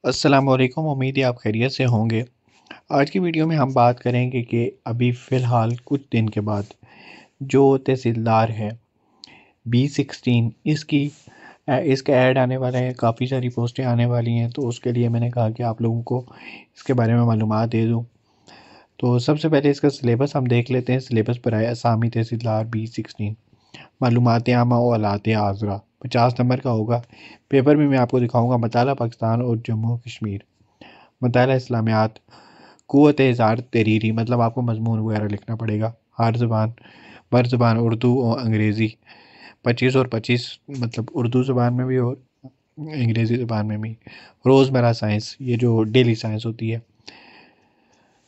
السلام علیکم، امید ہے آپ خیریت سے ہوں گے۔ آج کی ویڈیو میں ہم بات کریں گے کہ ابھی فی الحال کچھ دن کے بعد جو تحصیلدار ہے B16 اس کا ایڈ آنے والا ہے، کافی ساری پوسٹیں آنے والی ہیں، تو اس کے لیے میں نے کہا کہ آپ لوگوں کو اس کے بارے میں معلومات دے دوں۔ تو سب سے پہلے اس کا سلیبس ہم دیکھ لیتے ہیں۔ سلیبس پر آیا اسامی تحصیلدار B16 معلومات عامہ و آلات آذرا 50 نمبر کا ہوگا۔ پیپر میں آپ کو دکھاؤں گا مطالعہ پاکستان اور جموں کشمیر، مطالعہ اسلامیات، قوت اظہار تحریری، مطلب آپ کو مضمون وغیرہ لکھنا پڑے گا ہر زبان بر زبان اردو اور انگریزی 25 اور 25، مطلب اردو زبان میں بھی اور انگریزی زبان میں بھی۔ روزمرہ سائنس، یہ جو ڈیلی سائنس ہوتی ہے،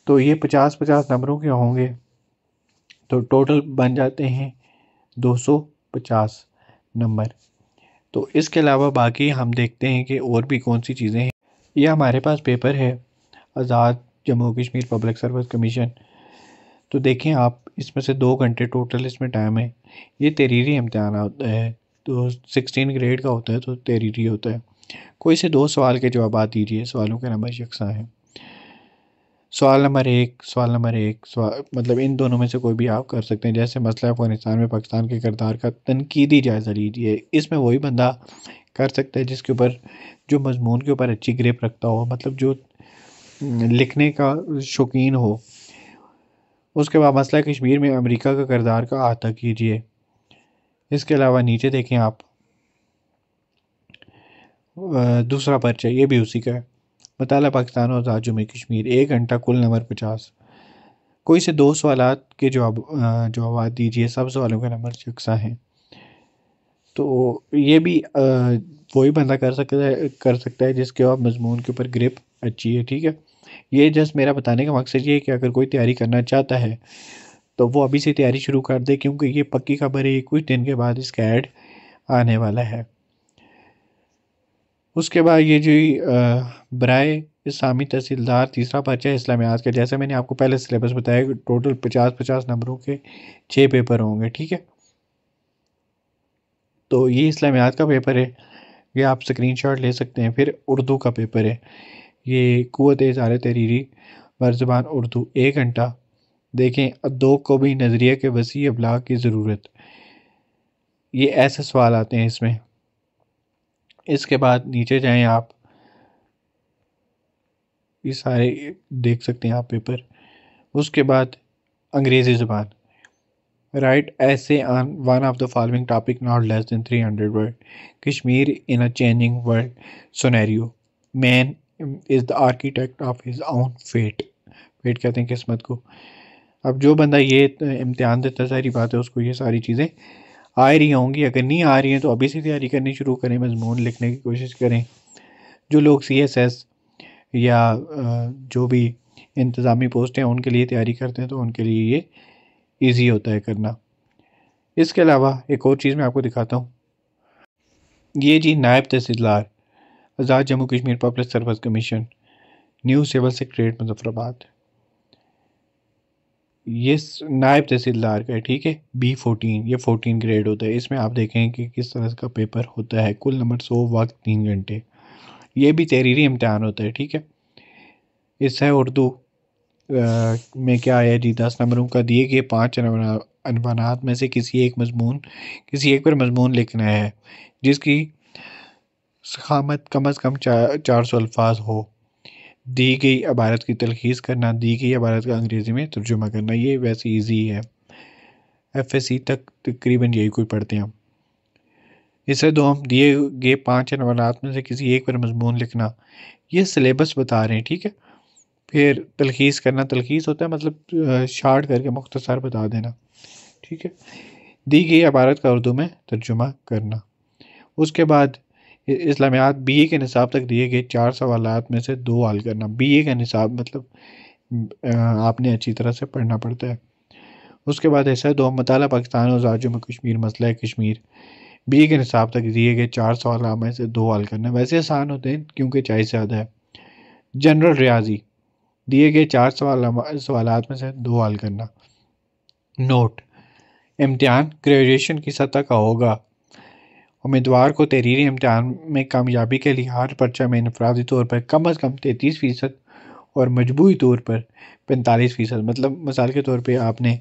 تو یہ 50 نمبروں کے ہوں گے، تو ٹوٹل بن جاتے ہیں 250 نمبر۔ تو اس کے علاوہ باقی ہم دیکھتے ہیں کہ اور بھی کون سی چیزیں ہیں۔ یہ ہمارے پاس پیپر ہے Azad Jammu Kashmir public service commission, تو دیکھیں آپ اس میں سے 2 گھنٹے ٹوٹل اس میں ٹائم ہے۔ یہ تحریری امتحان ہوتا ہے، تو 16 گریڈ کا ہوتا ہے، تو تحریری ہوتا ہے۔ کوئی سے 2 سوال کے جوابات دیجیے، سوالوں کے نمبر یکساں ہیں۔ سوال نمبر 1 مطلب ان دونوں میں سے کوئی بھی آپ کر سکتے ہیں، جیسے مسئلہ افغانستان میں پاکستان کے کردار کا تنقیدی جائزہ لیجیے۔ اس میں وہی بندہ کر سکتا ہے جس کے اوپر، جو مضمون کے اوپر اچھی گریپ رکھتا ہو، مطلب جو لکھنے کا شوقین ہو۔ اس کے بعد مسئلہ کشمیر میں امریکہ کا کردار کا احاطہ کیجیے۔ اس کے علاوہ نیچے دیکھیں آپ، دوسرا پرچہ یہ بھی اسی کا ہے، مطالعہ پاکستان اور آزاد جموں کشمیر، 1 گھنٹہ، کل نمبر 50۔ کوئی سے 2 سوالات کے جوابات دیجیے، سب سوالوں کے نمبر یکساں ہیں۔ تو یہ بھی وہی بندہ کر سکتا ہے جس کے آپ مضمون کے اوپر گرپ اچھی ہے، ٹھیک ہے۔ یہ جسٹ میرا بتانے کا مقصد یہ ہے کہ اگر کوئی تیاری کرنا چاہتا ہے تو وہ ابھی سے تیاری شروع کر دے، کیونکہ یہ پکی خبر ہے، کچھ دن کے بعد اس کا ایڈ آنے والا ہے۔ اس کے بعد یہ جو برائے اسامی تحصیلدار تیسرا پرچہ اسلامیات کا، جیسے میں نے آپ کو پہلے سلیبس بتایا کہ ٹوٹل 50 نمبروں کے 6 پیپر ہوں گے، ٹھیک ہے۔ تو یہ اسلامیات کا پیپر ہے، یہ آپ سکرین شاٹ لے سکتے ہیں۔ پھر اردو کا پیپر ہے، یہ قوت اظہار تحریری بر زبان اردو، 1 گھنٹہ۔ دیکھیں، دو کو بھی نظریہ کے وسیع ابلاغ کی ضرورت، یہ ایسے سوال آتے ہیں اس میں۔ اس کے بعد نیچے جائیں آپ، یہ سارے دیکھ سکتے ہیں آپ پیپر۔ اس کے بعد انگریزی زبان، write essay on one of the following topic not less than 300 word, Kashmir in a changing world scenario, man is the architect of his own fate, fate کہتے ہیں قسمت کو۔ اب جو بندہ یہ امتحان دیتا ہے، ظاہری بات ہے اس کو یہ ساری چیزیں آ رہی ہوں گی، اگر نہیں آ رہی ہیں تو ابھی سے تیاری کرنی شروع کریں، مضمون لکھنے کی کوشش کریں۔ جو لوگ CSS یا جو بھی انتظامی پوسٹ ہیں ان کے لیے تیاری کرتے ہیں تو ان کے لیے یہ ایزی ہوتا ہے کرنا۔ اس کے علاوہ ایک اور چیز میں آپ کو دکھاتا ہوں، یہ جی نائب تحصیلدار Azad Jammu Kashmir public service commission, new civil secretariat Muzaffarabad, یہ نائب تحصیلدار کا ہے، ٹھیک ہے۔ B14، یہ 14 گریڈ ہوتا ہے۔ اس میں آپ دیکھیں کہ کس طرح کا پیپر ہوتا ہے، کل نمبر 100، وقت 3 گھنٹے۔ یہ بھی تحریری امتحان ہوتا ہے، ٹھیک ہے۔ اس ہے اردو میں کیا آیا جی، 10 نمبروں کا، دیے گئے 5 عنوانات میں سے کسی ایک پر مضمون لکھنا ہے جس کی ضخامت کم از کم 400 الفاظ ہو، دی گئی عبارت کی تلخیص کرنا، دی گئی عبارت کا انگریزی میں ترجمہ کرنا۔ یہ ویسے ایزی ہے، FSC تک تقریباً یہی کوئی پڑھتے ہیں ہم۔ اس سے دوم، دیے گئے 5 عنوانات میں سے کسی ایک پر مضمون لکھنا، یہ سلیبس بتا رہے ہیں، ٹھیک ہے۔ پھر تلخیص کرنا، تلخیص ہوتا ہے مطلب شارٹ کر کے مختصر بتا دینا، ٹھیک ہے۔ دی گئی عبارت کا اردو میں ترجمہ کرنا۔ اس کے بعد اسلامیات BA کے نصاب تک دیے گئے 4 سوالات میں سے 2 حل کرنا۔ BA کا نصاب مطلب آپ نے اچھی طرح سے پڑھنا پڑتا ہے۔ اس کے بعد ایسا 2 مطالعہ پاکستان اور آزاد جموں کشمیر، مسئلہ کشمیر، BA کے نصاب تک دیے گئے 4 سوالات میں سے 2 حل کرنا، ویسے آسان ہوتے ہیں کیونکہ چائز زیادہ ہے۔ جنرل ریاضی، دیے گئے 4 سوالات میں سے 2 حل کرنا۔ نوٹ، امتحان گریجویشن کی سطح کا ہوگا امیدوار کو تحریری امتحان میں کامیابی کے لیے ہر پرچہ میں انفرادی طور پر کم از کم 33% اور مجموعی طور پر 45%، مطلب مثال کے طور پہ آپ نے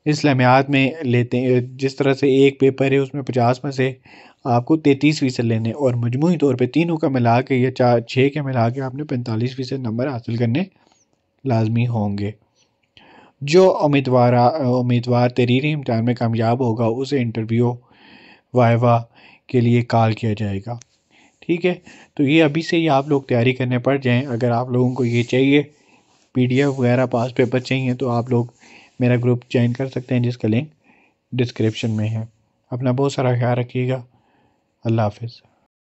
اسلامیات میں لیتے ہیں، جس طرح سے ایک پیپر ہے اس میں 50 میں سے آپ کو 33% لینے، اور مجموعی طور پہ تینوں کا ملا کے یا 6 کے ملا کے آپ نے 45% نمبر حاصل کرنے لازمی ہوں گے۔ جو امیدوار تحریری امتحان میں کامیاب ہوگا اسے انٹرویو وائوا کے لیے کال کیا جائے گا۔ ٹھیک ہے، تو یہ ابھی سے ہی آپ لوگ تیاری کرنے پڑ جائیں۔ اگر آپ لوگوں کو یہ چاہیے PDF وغیرہ پاس پیپر چاہیے تو آپ لوگ میرا گروپ جوائن کر سکتے ہیں جس کا لنک ڈسکرپشن میں ہے۔ اپنا بہت سارا خیال رکھیے گا۔ اللہ حافظ۔